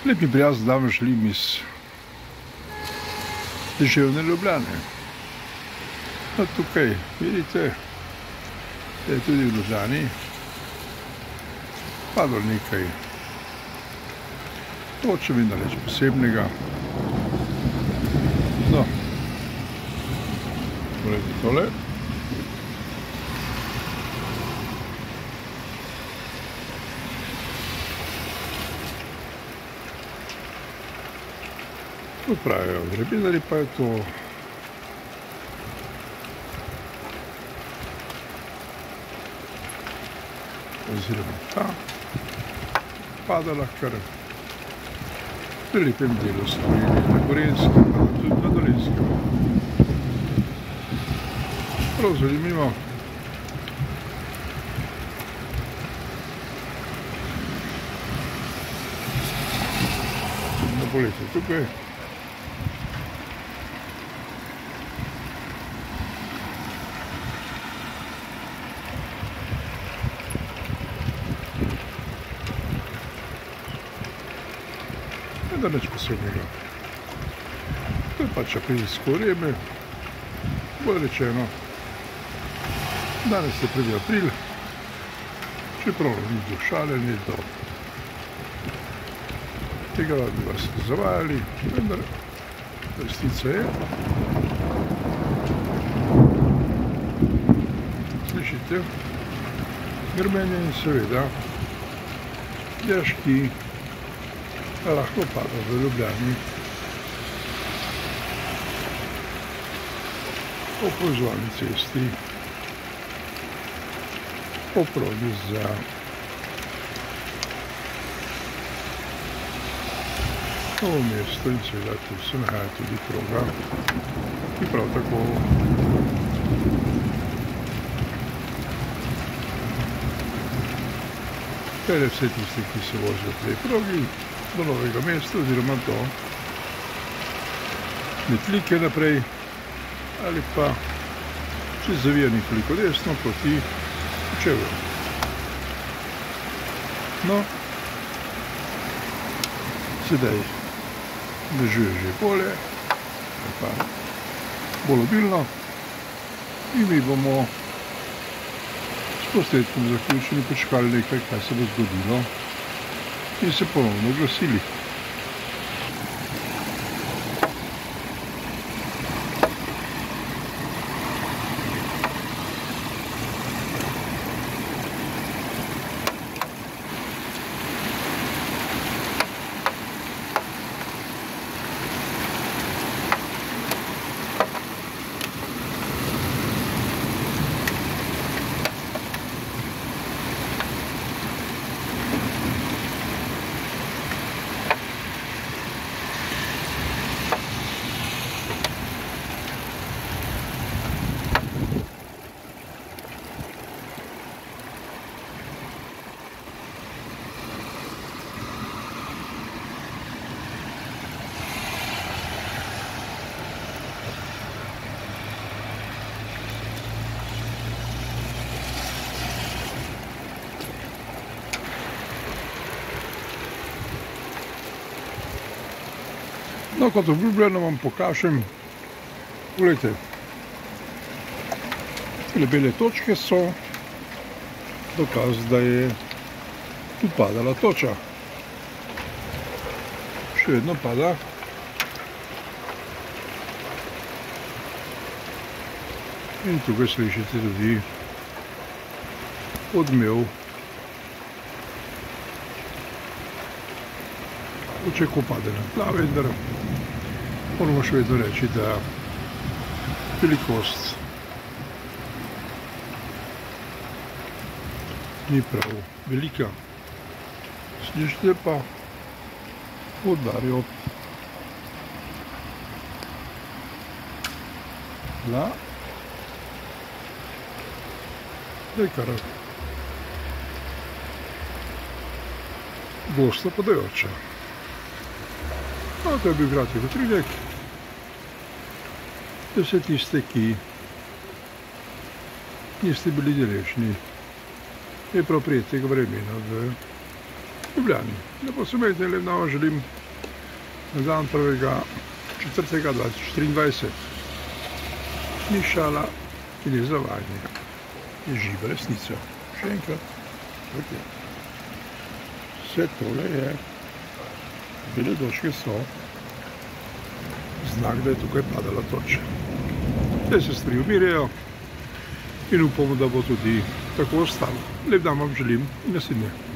Lep in prijazen dan želim iz deževne Ljubljane. No, tukaj vidite, da je tudi v Ljubljani padlo nekaj točev in daleč posebnega. No, gledajte tole. To pravijo vrebenarji, pa je to oziroma ta padala kar v lepem delu Slovenije, na Gorenjskem, pa tudi na Dolenjskem. Prav zanimivo. No, poglejte, tukaj da nič posebnega. To je pač aprilsko vreme, bolj rečeno. Danes je 1. april, čeprav ni do šale, ni do tega, da bi vas zavajali, vendar resnica je. Slišite? Grmenje in seveda dež, ki lahko pada v Ljubljani po proizvodni cesti, po progi za Novo mesto in seveda tu se nahaja tudi proga, ki prav tako pelje vse tisti, ki se vozijo v tej progi do Novega mesta oziroma do Metlike naprej, ali pa če zavija nekoliko desno proti Kočevju. No, sedaj dežuje že bolje, pa bolj obilno, in mi bomo s posnetkom zaključili, počakali nekaj, kaj se bo zgodilo, in se ponovno oglasili. No, kot obljubljeno vam pokažem, poglejte, tele bele točke so dokaz, da je tu padala toča. Še vedno pada. In tukaj slišite tudi odmev toče, ko pade na tla, vendar moramo še vedno reči, da velikost ni prav velika. Slišite pa poudarjo tla, da je kar gosto padajoča. No, to je bil kratek utrinek. Za vse tiste, ki niste bili deležni je prav prijetnega vremena v Ljubljani. Lepo se imejte, lep dan vam želim na dan 1.4.2023. Ni šala in je zavajanje. Je živa resnica. Še enkrat. Vse tole je, bele dočke so znak, da je tukaj padala toča. Zdaj se stvari umirjajo in upamo, da bo tudi tako ostalo. Lep dan vam želim in naslednje.